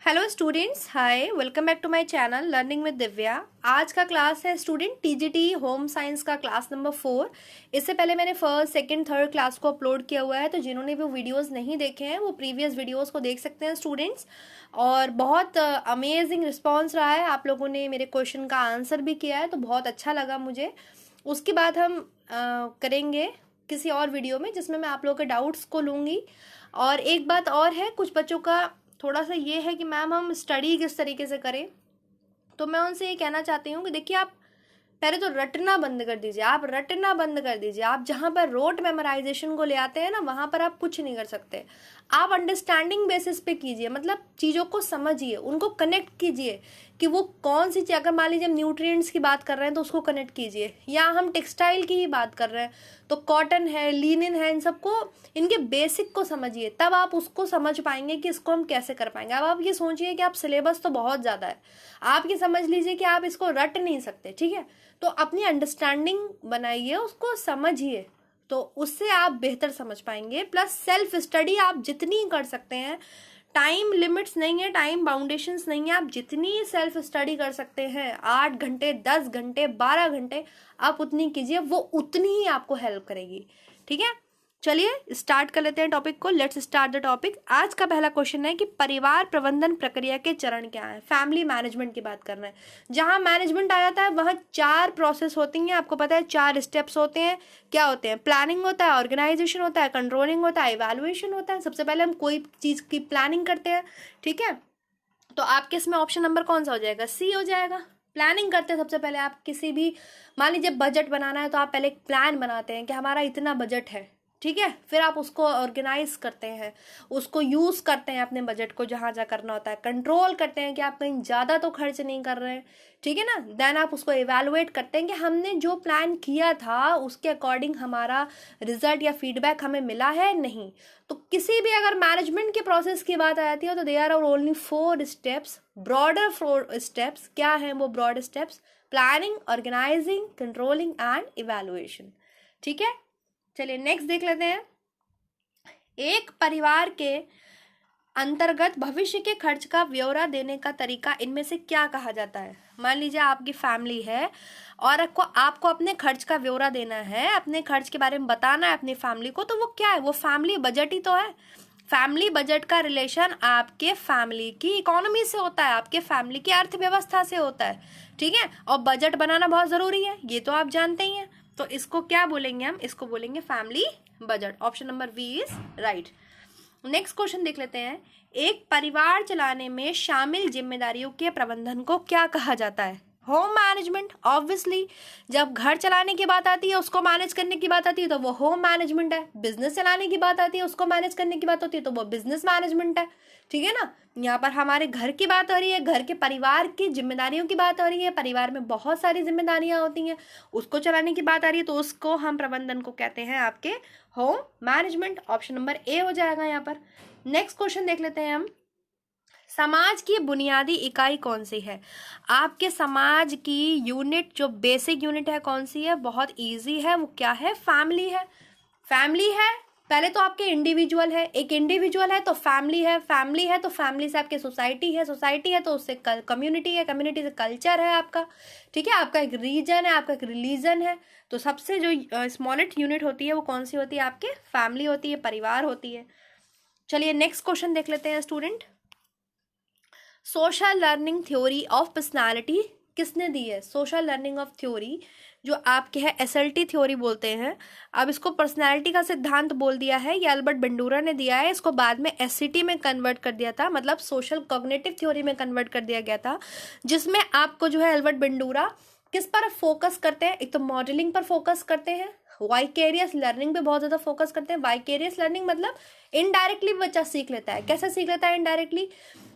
Hello students, hi, welcome back to my channel learning with Divya. आज का class है student TGT home science का class number 4। इससे पहले मैंने फर्स्ट सेकंड थर्ड क्लास को अपलोड किया हुआ है, तो जिन्होंने भी वीडियोस नहीं देखे हैं वो प्रीवियस वीडियोस को देख सकते हैं स्टूडेंट्स। और बहुत अमेजिंग रिस्पॉन्स रहा है, आप लोगों ने मेरे क्वेश्चन का आंसर भी किया है, तो बहुत अच्छा लगा मुझे। उसके बाद हम करेंगे किसी और वीडियो में जिसमें मैं आप लोगों के डाउट्स को लूँगी। और एक बात और है, कुछ बच्चों का थोड़ा सा ये है कि मैम हम स्टडी किस तरीके से करें, तो मैं उनसे ये कहना चाहती हूँ कि देखिए, आप पहले तो रटना बंद कर दीजिए। आप रटना बंद कर दीजिए। आप जहाँ पर रोट मेमोराइजेशन को ले आते हैं ना, वहाँ पर आप कुछ नहीं कर सकते। आप अंडरस्टैंडिंग बेसिस पे कीजिए, मतलब चीज़ों को समझिए, उनको कनेक्ट कीजिए कि वो कौन सी चीज़। अगर मान लीजिए हम न्यूट्रिएंट्स की बात कर रहे हैं तो उसको कनेक्ट कीजिए, या हम टेक्सटाइल की ही बात कर रहे हैं तो कॉटन है, लिनन है, इन सबको, इनके बेसिक को समझिए, तब आप उसको समझ पाएंगे कि इसको हम कैसे कर पाएंगे। अब आप ये सोचिए कि आप सिलेबस तो बहुत ज़्यादा है, आप ये समझ लीजिए कि आप इसको रट नहीं सकते, ठीक है। तो अपनी अंडरस्टैंडिंग बनाइए, उसको समझिए, तो उससे आप बेहतर समझ पाएंगे। प्लस सेल्फ स्टडी आप जितनी कर सकते हैं, टाइम लिमिट्स नहीं है, टाइम बाउंडेशंस नहीं है, आप जितनी सेल्फ स्टडी कर सकते हैं, 8 घंटे, 10 घंटे, 12 घंटे, आप उतनी कीजिए, वो उतनी ही आपको हेल्प करेगी, ठीक है। चलिए स्टार्ट कर लेते हैं टॉपिक को। Let's start the topic. आज का पहला क्वेश्चन है कि परिवार प्रबंधन प्रक्रिया के चरण क्या है। फैमिली मैनेजमेंट की बात कर रहे हैं। जहां मैनेजमेंट आ जाता है वहां 4 प्रोसेस होती हैं, आपको पता है, 4 स्टेप्स होते हैं। क्या होते हैं? प्लानिंग होता है, ऑर्गेनाइजेशन होता है, कंट्रोलिंग होता है, इवैल्यूएशन होता है। सबसे पहले हम कोई चीज की प्लानिंग करते हैं, ठीक है। तो आपके इसमें ऑप्शन नंबर कौन सा हो जाएगा? सी हो जाएगा। प्लानिंग करते हैं सबसे पहले। आप किसी भी, मान लीजिए बजट बनाना है, तो आप पहले एक प्लान बनाते हैं कि हमारा इतना बजट है, ठीक है। फिर आप उसको ऑर्गेनाइज करते हैं, उसको यूज करते हैं अपने बजट को जहां जहाँ करना होता है। कंट्रोल करते हैं कि आप कहीं ज्यादा तो खर्च नहीं कर रहे हैं, ठीक है ना। देन आप उसको इवेलुएट करते हैं कि हमने जो प्लान किया था उसके अकॉर्डिंग हमारा रिजल्ट या फीडबैक हमें मिला है नहीं। तो किसी भी अगर मैनेजमेंट के प्रोसेस की बात आ जाती है तो there are only 4 steps, broader 4 steps. क्या है वो broad steps? Planning, organising, controlling and evaluation, ठीक है। चलिए नेक्स्ट देख लेते हैं। एक परिवार के अंतर्गत भविष्य के खर्च का ब्यौरा देने का तरीका इनमें से क्या कहा जाता है? मान लीजिए आपकी फैमिली है और आपको अपने खर्च का ब्यौरा देना है, अपने खर्च के बारे में बताना है अपनी फैमिली को, तो वो क्या है? वो फैमिली बजट ही तो है। फैमिली बजट का रिलेशन आपके फैमिली की इकोनॉमी से होता है, आपके फैमिली की अर्थव्यवस्था से होता है, ठीक है। और बजट बनाना बहुत जरूरी है, ये तो आप जानते ही हैं। तो इसको क्या बोलेंगे हम? इसको बोलेंगे family budget. Option number B is right. Next question देख लेते हैं। एक परिवार चलाने में शामिल जिम्मेदारियों के प्रबंधन को क्या कहा जाता है? Home management. ऑब्वियसली जब घर चलाने की बात आती है, उसको मैनेज करने की बात आती है, तो वो होम मैनेजमेंट है। बिजनेस चलाने की बात आती है, उसको मैनेज करने की बात होती है, तो वो बिजनेस मैनेजमेंट है, ठीक है ना। यहाँ पर हमारे घर की बात हो रही है, घर के परिवार की जिम्मेदारियों की बात हो रही है। परिवार में बहुत सारी जिम्मेदारियां होती हैं, उसको चलाने की बात आ रही है, तो उसको हम प्रबंधन को कहते हैं आपके home management. Option number A हो जाएगा यहाँ पर। नेक्स्ट क्वेश्चन देख लेते हैं हम। समाज की बुनियादी इकाई कौन सी है? आपके समाज की यूनिट, जो बेसिक यूनिट है, कौन सी है? बहुत इजी है, वो क्या है? फैमिली है। फैमिली है, पहले तो आपके इंडिविजुअल है, एक इंडिविजुअल है तो फैमिली है, फैमिली है तो फैमिली से आपके सोसाइटी है, सोसाइटी है तो उससे कम्युनिटी है, कम्युनिटी से कल्चर है आपका, ठीक है। आपका एक रीजन है, आपका एक रिलीजन है। तो सबसे जो स्मॉलेस्ट यूनिट होती है वो कौन सी होती है? आपके फैमिली होती है, परिवार होती है। चलिए नेक्स्ट क्वेश्चन देख लेते हैं student. Social learning theory of personality किसने दी है? सोशल लर्निंग ऑफ थ्योरी जो आपके है एसएलटी थ्योरी बोलते हैं। अब इसको पर्सनालिटी का सिद्धांत बोल दिया है, ये अल्बर्ट बंडूरा ने दिया है। इसको बाद में एससीटी में कन्वर्ट कर दिया था, मतलब सोशल कॉग्निटिव थ्योरी में कन्वर्ट कर दिया गया था, जिसमें आपको जो है अल्बर्ट बंडूरा किस पर फोकस करते हैं? एक तो मॉडलिंग पर फोकस करते हैं, वाइकेरियस लर्निंग पे बहुत ज्यादा फोकस करते हैं। वाइकेरियस लर्निंग मतलब इनडायरेक्टली बच्चा सीख लेता है। कैसे सीख लेता है इनडायरेक्टली?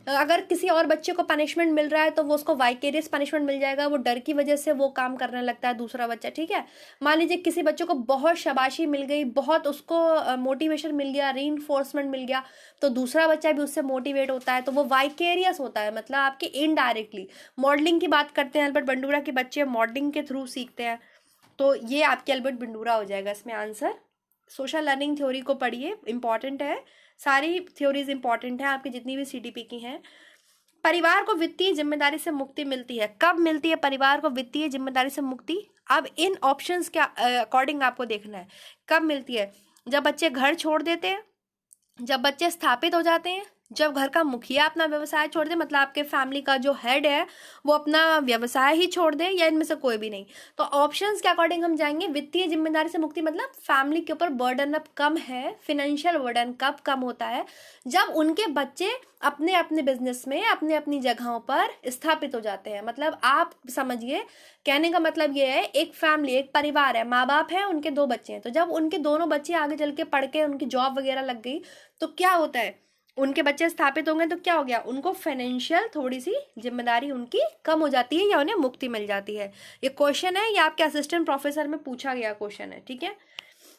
अगर किसी और बच्चे को पनिशमेंट मिल रहा है तो वो उसको वाइकेरियस पनिशमेंट मिल जाएगा, वो डर की वजह से वो काम करने लगता है दूसरा बच्चा, ठीक है। मान लीजिए किसी बच्चे को बहुत शाबाशी मिल गई, बहुत उसको मोटिवेशन मिल गया, रीइंफोर्समेंट मिल गया, तो दूसरा बच्चा भी उससे मोटिवेट होता है, तो वो वाइकेरियस होता है, मतलब आपके इनडायरेक्टली। मॉडलिंग की बात करते हैं, अल्बर्ट बंडूरा के बच्चे मॉडलिंग के थ्रू सीखते हैं, तो ये आपके अल्बर्ट बंडूरा हो जाएगा इसमें आंसर। सोशल लर्निंग थ्योरी को पढ़िए, इंपॉर्टेंट है, सारी थ्योरीज इंपॉर्टेंट है आपकी जितनी भी सीटीपी की हैं। परिवार को वित्तीय जिम्मेदारी से मुक्ति मिलती है, कब मिलती है परिवार को वित्तीय जिम्मेदारी से मुक्ति? अब इन ऑप्शंस के अकॉर्डिंग आपको देखना है कब मिलती है। जब बच्चे घर छोड़ देते हैं, जब बच्चे स्थापित हो जाते हैं, जब घर का मुखिया अपना व्यवसाय छोड़ दे, मतलब आपके फैमिली का जो हेड है वो अपना व्यवसाय ही छोड़ दे, या इनमें से कोई भी नहीं। तो ऑप्शंस के अकॉर्डिंग हम जाएंगे वित्तीय जिम्मेदारी से मुक्ति, मतलब फैमिली के ऊपर बर्डन अब कम है, फाइनेंशियल बर्डन कब कम होता है? जब उनके बच्चे अपने अपने बिजनेस में अपने अपनी जगहों पर स्थापित हो जाते हैं। मतलब आप समझिए, कहने का मतलब ये है, एक फैमिली, एक परिवार है, माँ बाप है, उनके 2 बच्चे हैं, तो जब उनके दोनों बच्चे आगे चल के पढ़ के उनकी जॉब वगैरह लग गई तो क्या होता है, उनके बच्चे स्थापित होंगे तो क्या हो गया, उनको फाइनेंशियल थोड़ी सी जिम्मेदारी उनकी कम हो जाती है या उन्हें मुक्ति मिल जाती है। ये क्वेश्चन है, ये आपके असिस्टेंट प्रोफेसर में पूछा गया क्वेश्चन है, ठीक है।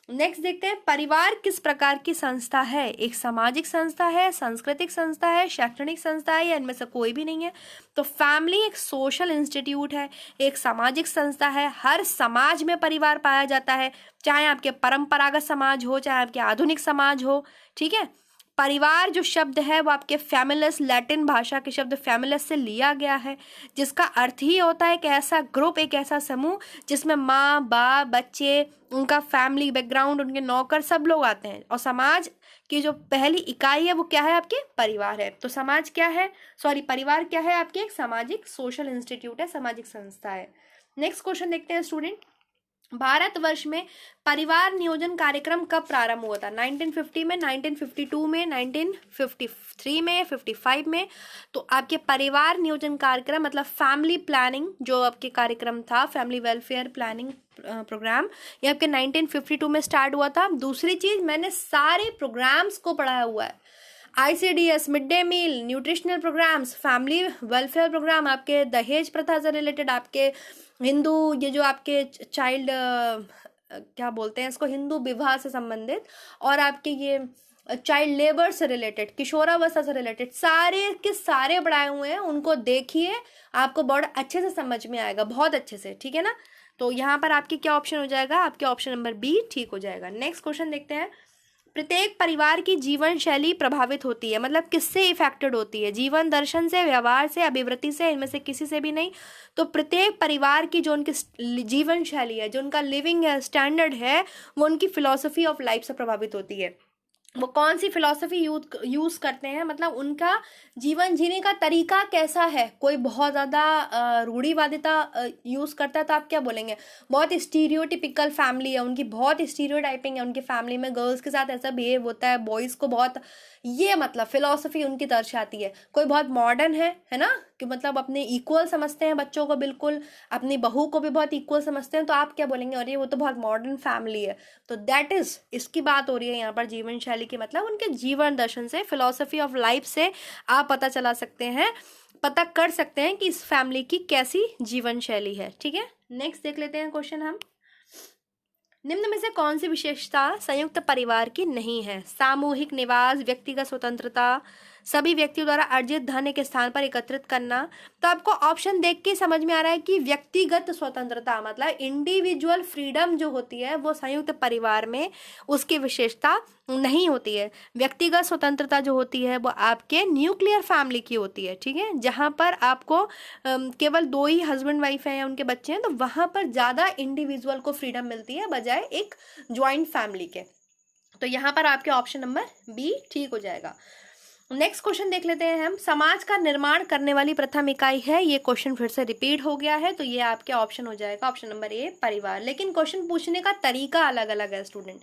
नेक्स्ट देखते हैं, परिवार किस प्रकार की संस्था है? एक सामाजिक संस्था है, सांस्कृतिक संस्था है, शैक्षणिक संस्था है, या इनमें से कोई भी नहीं है? तो फैमिली एक सोशल इंस्टीट्यूट है, एक सामाजिक संस्था है। हर समाज में परिवार पाया जाता है, चाहे आपके परंपरागत समाज हो, चाहे आपके आधुनिक समाज हो, ठीक है। परिवार जो शब्द है वो आपके फैमिलस, लैटिन भाषा के शब्द फैमिलस से लिया गया है, जिसका अर्थ ही होता है एक ऐसा ग्रुप, एक ऐसा समूह जिसमें माँ बाप, बच्चे, उनका फैमिली बैकग्राउंड, उनके नौकर, सब लोग आते हैं। और समाज की जो पहली इकाई है वो क्या है, आपके परिवार है। तो समाज क्या है, सॉरी परिवार क्या है, आपके एक सामाजिक सोशल इंस्टीट्यूट है, सामाजिक संस्था है। नेक्स्ट क्वेश्चन देखते हैं स्टूडेंट, भारतवर्ष में परिवार नियोजन कार्यक्रम कब प्रारंभ हुआ था? 1950 में, 1952 में, 1953 में, 55 में? तो आपके परिवार नियोजन कार्यक्रम मतलब फैमिली प्लानिंग जो आपके कार्यक्रम था, फैमिली वेलफेयर प्लानिंग प्रोग्राम, ये आपके 1952 में स्टार्ट हुआ था। दूसरी चीज, मैंने सारे प्रोग्राम्स को पढ़ाया हुआ है, ICDS, mid day meal, nutritional programmes, family welfare programme, आपके दहेज प्रथा से रिलेटेड, आपके हिंदू, ये जो आपके चाइल्ड क्या बोलते हैं इसको, हिंदू विवाह से संबंधित, और आपके ये चाइल्ड लेबर से रिलेटेड, किशोरावस्था से रिलेटेड, सारे के सारे पढ़ाए हुए हैं। उनको देखिए, आपको बहुत अच्छे से समझ में आएगा, बहुत अच्छे से, ठीक है ना। तो यहाँ पर आपकी क्या ऑप्शन हो जाएगा, आपके ऑप्शन नंबर बी ठीक हो जाएगा। नेक्स्ट क्वेश्चन देखते हैं, प्रत्येक परिवार की जीवन शैली प्रभावित होती है, मतलब किससे इफेक्टेड होती है? जीवन दर्शन से, व्यवहार से, अभिवृत्ति से, इनमें से किसी से भी नहीं। तो प्रत्येक परिवार की जो उनकी जीवन शैली है, जो उनका लिविंग स्टैंडर्ड है, वो उनकी फिलॉसफी ऑफ लाइफ से प्रभावित होती है। वो कौन सी फिलॉसफी यूज करते हैं, मतलब उनका जीवन जीने का तरीका कैसा है। कोई बहुत ज़्यादा रूढ़िवादिता यूज़ करता है तो आप क्या बोलेंगे, बहुत स्टीरियोटिपिकल फैमिली है उनकी, बहुत स्टीरियोटाइपिंग है उनकी फैमिली में, गर्ल्स के साथ ऐसा बिहेव होता है, बॉयज़ को बहुत, ये मतलब फिलॉसफी उनकी दर्शाती है। कोई बहुत मॉडर्न है ना, कि मतलब अपने इक्वल समझते हैं बच्चों को, बिल्कुल अपनी बहू को भी बहुत इक्वल समझते हैं, तो आप क्या बोलेंगे, और ये वो तो बहुत मॉडर्न फैमिली है। तो दैट इज, इसकी बात हो रही है यहाँ पर जीवन शैली की, मतलब उनके जीवन दर्शन से, फिलॉसफी ऑफ लाइफ से आप पता चला सकते हैं, पता कर सकते हैं कि इस फैमिली की कैसी जीवन शैली है, ठीक है। नेक्स्ट देख लेते हैं क्वेश्चन हम, निम्न में से कौन सी विशेषता संयुक्त परिवार की नहीं है? सामूहिक निवास, व्यक्तिगत स्वतंत्रता, सभी व्यक्तियों द्वारा अर्जित धन एक स्थान पर एकत्रित करना। तो आपको ऑप्शन देख के समझ में आ रहा है कि व्यक्तिगत स्वतंत्रता मतलब इंडिविजुअल फ्रीडम जो होती है वो संयुक्त परिवार में उसकी विशेषता नहीं होती है। व्यक्तिगत स्वतंत्रता जो होती है वो आपके न्यूक्लियर फैमिली की होती है, ठीक है, जहाँ पर आपको केवल 2 ही हस्बैंड वाइफ हैं या उनके बच्चे हैं, तो वहाँ पर ज़्यादा इंडिविजुअल को फ्रीडम मिलती है बजाय एक ज्वाइंट फैमिली के। तो यहाँ पर आपके ऑप्शन नंबर बी ठीक हो जाएगा। नेक्स्ट क्वेश्चन देख लेते हैं हम, समाज का निर्माण करने वाली प्रथम इकाई है, ये क्वेश्चन फिर से रिपीट हो गया है, तो ये आपके ऑप्शन हो जाएगा ऑप्शन नंबर ए परिवार, लेकिन क्वेश्चन पूछने का तरीका अलग अलग है स्टूडेंट।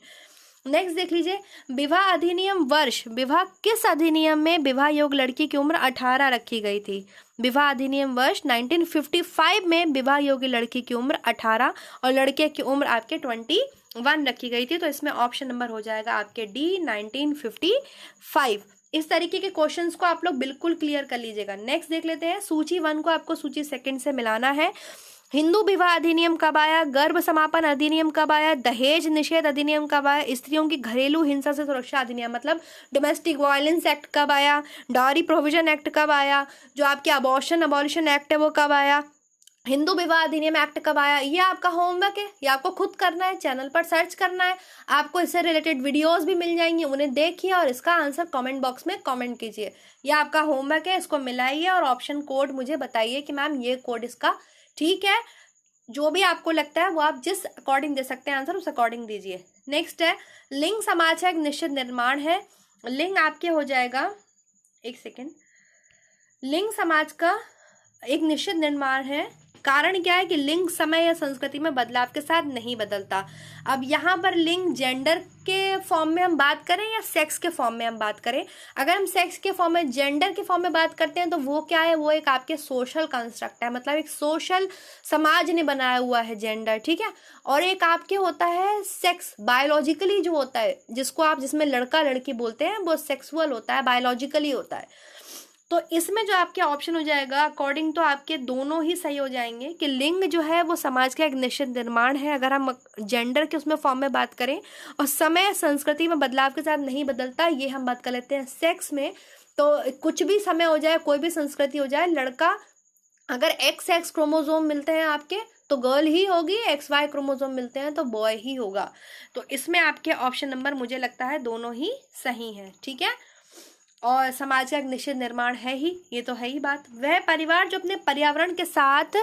नेक्स्ट देख लीजिए, विवाह अधिनियम वर्ष, विवाह किस अधिनियम में विवाह योग्य लड़की की उम्र 18 रखी गई थी? विवाह अधिनियम वर्ष 1955 में विवाह योग्य लड़की की उम्र 18 और लड़के की उम्र आपके 21 रखी गई थी, तो इसमें ऑप्शन नंबर हो जाएगा आपके डी 1955। इस तरीके के क्वेश्चंस को आप लोग बिल्कुल क्लियर कर लीजिएगा। नेक्स्ट देख लेते हैं, सूची 1 को आपको सूची 2 से मिलाना है। हिंदू विवाह अधिनियम कब आया, गर्भ समापन अधिनियम कब आया, दहेज निषेध अधिनियम कब आया, स्त्रियों की घरेलू हिंसा से सुरक्षा अधिनियम मतलब डोमेस्टिक वायलेंस एक्ट कब आया, डायरी प्रोविजन एक्ट कब आया, जो आपके अबॉर्शन एक्ट है वो कब आया, हिंदू विवाह अधिनियम एक्ट कब आया, ये आपका होमवर्क है, ये आपको खुद करना है, चैनल पर सर्च करना है, आपको इससे रिलेटेड वीडियोस भी मिल जाएंगी, उन्हें देखिए और इसका आंसर कमेंट बॉक्स में कमेंट कीजिए। ये आपका होमवर्क है, इसको मिलाइए और ऑप्शन कोड मुझे बताइए कि मैम ये कोड इसका ठीक है। जो भी आपको लगता है वो आप जिस अकॉर्डिंग दे सकते हैं आंसर, उस अकॉर्डिंग दीजिए। नेक्स्ट है, लिंग समाज का एक निश्चित निर्माण है। लिंग आपके हो जाएगा, एक सेकेंड, लिंग समाज का एक निश्चित निर्माण है। कारण क्या है कि लिंग समय या संस्कृति में बदलाव के साथ नहीं बदलता। अब यहाँ पर लिंग जेंडर के फॉर्म में हम बात करें या सेक्स के फॉर्म में हम बात करें, अगर हम सेक्स के फॉर्म में, जेंडर के फॉर्म में बात करते हैं तो वो क्या है, वो एक आपके सोशल कंस्ट्रक्ट है, मतलब एक सोशल समाज ने बनाया हुआ है जेंडर, ठीक है। और एक आपके होता है सेक्स, बायोलॉजिकली जो होता है, जिसको आप, जिसमें लड़का लड़की बोलते हैं, वो सेक्सुअल होता है, बायोलॉजिकली होता है। तो इसमें जो आपके ऑप्शन हो जाएगा अकॉर्डिंग तो आपके दोनों ही सही हो जाएंगे कि लिंग जो है वो समाज का एक निश्चित निर्माण है, अगर हम जेंडर के उसमें फॉर्म में बात करें, और समय संस्कृति में बदलाव के साथ नहीं बदलता, ये हम बात कर लेते हैं सेक्स में। तो कुछ भी समय हो जाए, कोई भी संस्कृति हो जाए, लड़का अगर एक्स एक्स क्रोमोजोम मिलते हैं आपके तो गर्ल ही होगी, एक्स वाई क्रोमोजोम मिलते हैं तो बॉय ही होगा। तो इसमें आपके ऑप्शन नंबर मुझे लगता है दोनों ही सही हैं, ठीक है। और समाज का एक निश्चित निर्माण है ही, ये तो है ही बात। वह परिवार जो अपने पर्यावरण के साथ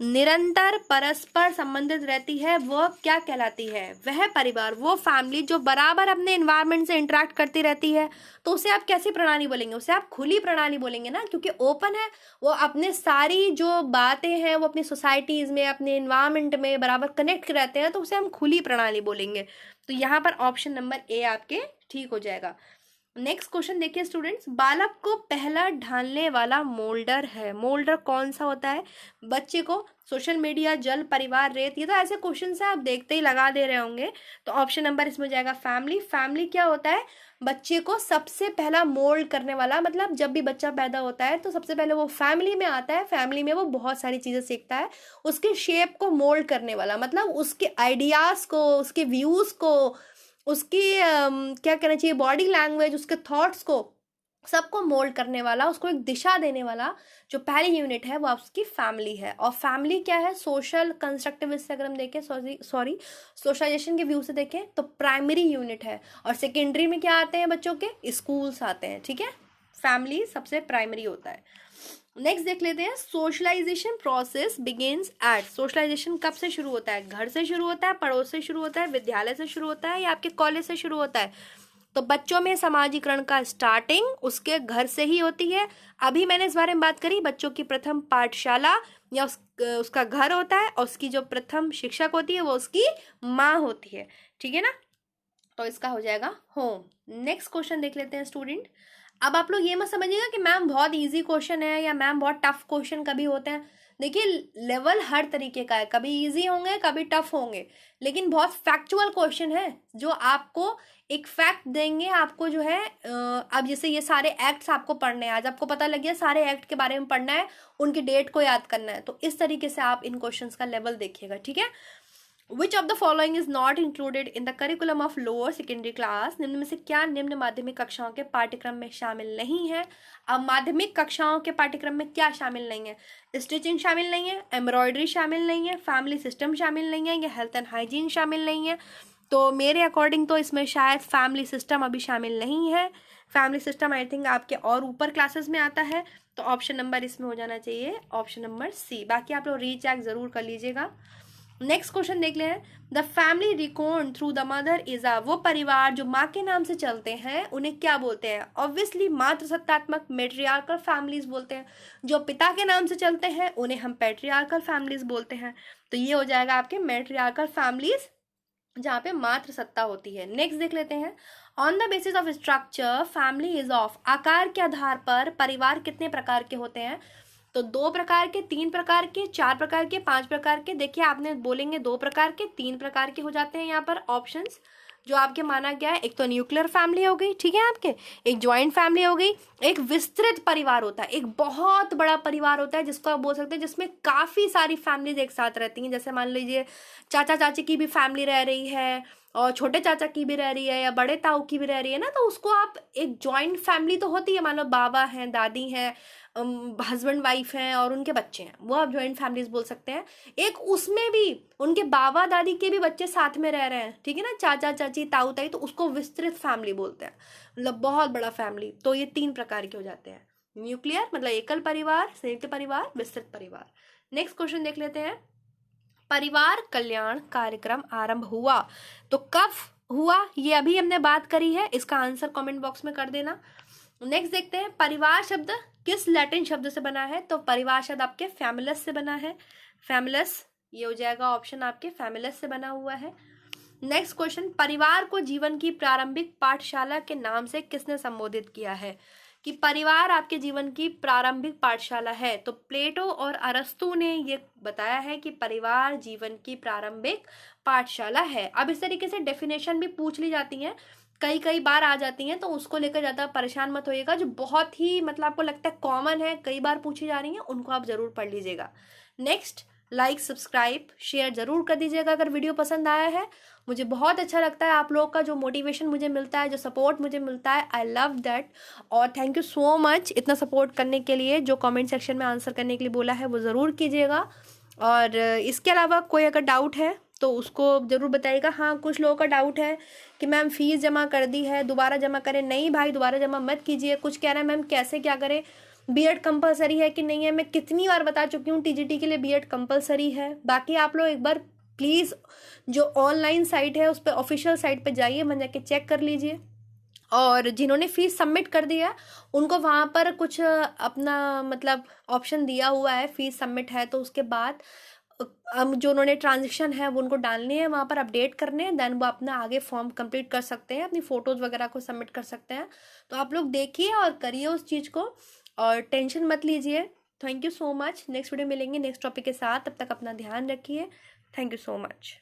निरंतर परस्पर संबंधित रहती है वह क्या कहलाती है, वह परिवार, वो फैमिली जो बराबर अपने एनवायरनमेंट से इंटरेक्ट करती रहती है, तो उसे आप कैसी प्रणाली बोलेंगे, उसे आप खुली प्रणाली बोलेंगे ना, क्योंकि ओपन है, वो अपने सारी जो बातें हैं वो अपनी सोसाइटीज में, अपने एनवायरनमेंट में बराबर कनेक्ट रहते हैं, तो उसे हम खुली प्रणाली बोलेंगे। तो यहाँ पर ऑप्शन नंबर ए आपके ठीक हो जाएगा। नेक्स्ट क्वेश्चन देखिए स्टूडेंट्स, बालक को पहला ढालने वाला मोल्डर है, मोल्डर कौन सा होता है, बच्चे को सोशल मीडिया, जल, परिवार, रेत, ये तो ऐसे क्वेश्चन है आप देखते ही लगा दे रहे होंगे। तो ऑप्शन नंबर इसमें जाएगा फैमिली। फैमिली क्या होता है, बच्चे को सबसे पहला मोल्ड करने वाला, मतलब जब भी बच्चा पैदा होता है तो सबसे पहले वो फैमिली में आता है, फैमिली में वो बहुत सारी चीज़ें सीखता है, उसके शेप को मोल्ड करने वाला, मतलब उसके आइडियाज़ को, उसके व्यूज़ को, उसकी क्या कहना चाहिए, बॉडी लैंग्वेज, उसके थॉट्स को, सबको मोल्ड करने वाला, उसको एक दिशा देने वाला जो पहली यूनिट है वो उसकी फैमिली है। और फैमिली क्या है, सोशल कंस्ट्रक्टिविस्ट से अगर हम देखें, सॉरी सोशलाइजेशन के व्यू से देखें तो प्राइमरी यूनिट है, और सेकेंडरी में क्या आते हैं बच्चों के, स्कूल्स आते हैं, ठीक है। फैमिली सबसे प्राइमरी होता है। नेक्स्ट देख लेते हैं, socialisation process begins at, socialisation कब से शुरू होता है, घर से शुरू होता है, पड़ोस से शुरू होता है, विद्यालय से शुरू होता है, या आपके कॉलेज से शुरू होता है। तो बच्चों में सामाजिकरण का स्टार्टिंग उसके घर से ही होती है। अभी मैंने इस बारे में बात करी, बच्चों की प्रथम पाठशाला या उसका घर होता है, और उसकी जो प्रथम शिक्षक होती है वो उसकी माँ होती है, ठीक है ना। तो इसका हो जाएगा होम। नेक्स्ट क्वेश्चन देख लेते हैं स्टूडेंट। अब आप लोग ये मत समझिएगा कि मैम बहुत इजी क्वेश्चन है या मैम बहुत टफ क्वेश्चन कभी होते हैं। देखिए लेवल हर तरीके का है, कभी इजी होंगे कभी टफ होंगे, लेकिन बहुत फैक्चुअल क्वेश्चन है जो आपको एक फैक्ट देंगे। आपको जो है अब जैसे ये सारे एक्ट्स आपको पढ़ने हैं, आज आपको पता लग गया सारे एक्ट के बारे में पढ़ना है, उनकी डेट को याद करना है, तो इस तरीके से आप इन क्वेश्चंस का लेवल देखिएगा, ठीक है। Which of the following is not included in the curriculum of lower secondary class, निम्न में से क्या निम्न माध्यमिक कक्षाओं के पाठ्यक्रम में शामिल नहीं है। अब माध्यमिक कक्षाओं के पाठ्यक्रम में क्या शामिल नहीं है, स्टिचिंग शामिल नहीं है, एम्ब्रॉयडरी शामिल नहीं है, फैमिली सिस्टम शामिल नहीं है, या हेल्थ एंड हाइजीन शामिल नहीं है। तो मेरे अकॉर्डिंग तो इसमें शायद फैमिली सिस्टम अभी शामिल नहीं है। फैमिली सिस्टम आई थिंक आपके और ऊपर क्लासेस में आता है, तो ऑप्शन नंबर इसमें हो जाना चाहिए ऑप्शन नंबर सी। बाकी आप लोग रीचेक जरूर कर लीजिएगा। नेक्स्ट क्वेश्चन देख ले हैं, the family record through the mother is a, वो परिवार जो माँ के नाम से चलते हैं उन्हें क्या बोलते हैं, ऑब्वियसली मातृसत्तात्मक मेट्रियार्कल फैमिलीज बोलते हैं। जो पिता के नाम से चलते हैं उन्हें हम पैट्रियार्कल फैमिलीज बोलते हैं। तो ये हो जाएगा आपके मेट्रियार्कल फैमिलीज जहाँ पे मातृसत्ता होती है। नेक्स्ट देख लेते हैं, on the basis of structure family is of, आकार के आधार पर परिवार कितने प्रकार के होते हैं। तो 2 प्रकार के, 3 प्रकार के, 4 प्रकार के, 5 प्रकार के। देखिए आपने बोलेंगे 2 प्रकार के, 3 प्रकार के हो जाते हैं यहाँ पर ऑप्शंस जो आपके माना गया है। एक तो न्यूक्लियर फैमिली हो गई, ठीक है आपके, एक ज्वाइंट फैमिली हो गई, एक विस्तृत परिवार होता है, एक बहुत बड़ा परिवार होता है जिसको आप बोल सकते हैं जिसमें काफ़ी सारी फैमिलीज एक साथ रहती हैं। जैसे मान लीजिए चाचा चाची की भी फैमिली रह रही है, और छोटे चाचा की भी रह रही है या बड़े ताऊ की भी रह रही है ना, तो उसको आप एक जॉइंट फैमिली तो होती है, मान लो बाबा हैं, दादी हैं, हस्बैंड वाइफ हैं और उनके बच्चे हैं, वो आप जॉइंट फैमिलीज बोल सकते हैं। एक उसमें भी उनके बाबा दादी के भी बच्चे साथ में रह रहे हैं, ठीक है ना, चाचा चाची ताऊ ताई, तो उसको विस्तृत फैमिली बोलते हैं, मतलब बहुत बड़ा फैमिली। तो ये 3 प्रकार के हो जाते हैं, न्यूक्लियर मतलब एकल परिवार, संयुक्त परिवार, विस्तृत परिवार। नेक्स्ट क्वेश्चन देख लेते हैं, परिवार कल्याण कार्यक्रम आरंभ हुआ तो कब हुआ, ये अभी हमने बात करी है, इसका आंसर कमेंट बॉक्स में कर देना। नेक्स्ट देखते हैं, परिवार शब्द किस लैटिन शब्द से बना है, तो परिवार शब्द आपके फैमिलस से बना है, फैमिलस, ये हो जाएगा ऑप्शन आपके, फैमिलस से बना हुआ है। नेक्स्ट क्वेश्चन, परिवार को जीवन की प्रारंभिक पाठशाला के नाम से किसने संबोधित किया है, कि परिवार आपके जीवन की प्रारंभिक पाठशाला है, तो प्लेटो और अरस्तु ने ये बताया है कि परिवार जीवन की प्रारंभिक पाठशाला है। अब इस तरीके से डेफिनेशन भी पूछ ली जाती हैं, कई कई बार आ जाती हैं, तो उसको लेकर ज़्यादा परेशान मत होइएगा, जो बहुत ही मतलब आपको लगता है कॉमन है, कई बार पूछी जा रही हैं, उनको आप ज़रूर पढ़ लीजिएगा। नेक्स्ट, लाइक सब्सक्राइब शेयर ज़रूर कर दीजिएगा अगर वीडियो पसंद आया है। मुझे बहुत अच्छा लगता है, आप लोग का जो मोटिवेशन मुझे मिलता है, जो सपोर्ट मुझे मिलता है, आई लव दैट। और थैंक यू सो मच इतना सपोर्ट करने के लिए। जो कमेंट सेक्शन में आंसर करने के लिए बोला है वो ज़रूर कीजिएगा। और इसके अलावा कोई अगर डाउट है तो उसको ज़रूर बताइएगा। हाँ, कुछ लोगों का डाउट है कि मैम फ़ीस जमा कर दी है, दोबारा जमा करें, नहीं भाई दोबारा जमा मत कीजिए। कुछ कह रहे हैं मैम कैसे क्या करें, बीएड कंपलसरी है कि नहीं है, मैं कितनी बार बता चुकी हूँ, टीजीटी के लिए बीएड कंपलसरी है। बाकी आप लोग एक बार प्लीज़ जो ऑनलाइन साइट है उस पर, ऑफिशियल साइट पे जाइए, वहाँ जाके चेक कर लीजिए। और जिन्होंने फीस सबमिट कर दी है उनको वहाँ पर कुछ अपना मतलब ऑप्शन दिया हुआ है, फीस सबमिट है तो उसके बाद जो उन्होंने ट्रांजेक्शन है वो उनको डालनी है, वहाँ पर अपडेट करने हैं, देन वो अपना आगे फॉर्म कंप्लीट कर सकते हैं, अपनी फ़ोटोज़ वगैरह को सबमिट कर सकते हैं। तो आप लोग देखिए और करिए उस चीज़ को, और टेंशन मत लीजिए। Thank you so much, next video मिलेंगे नेक्स्ट टॉपिक के साथ, तब तक अपना ध्यान रखिए। Thank you so much.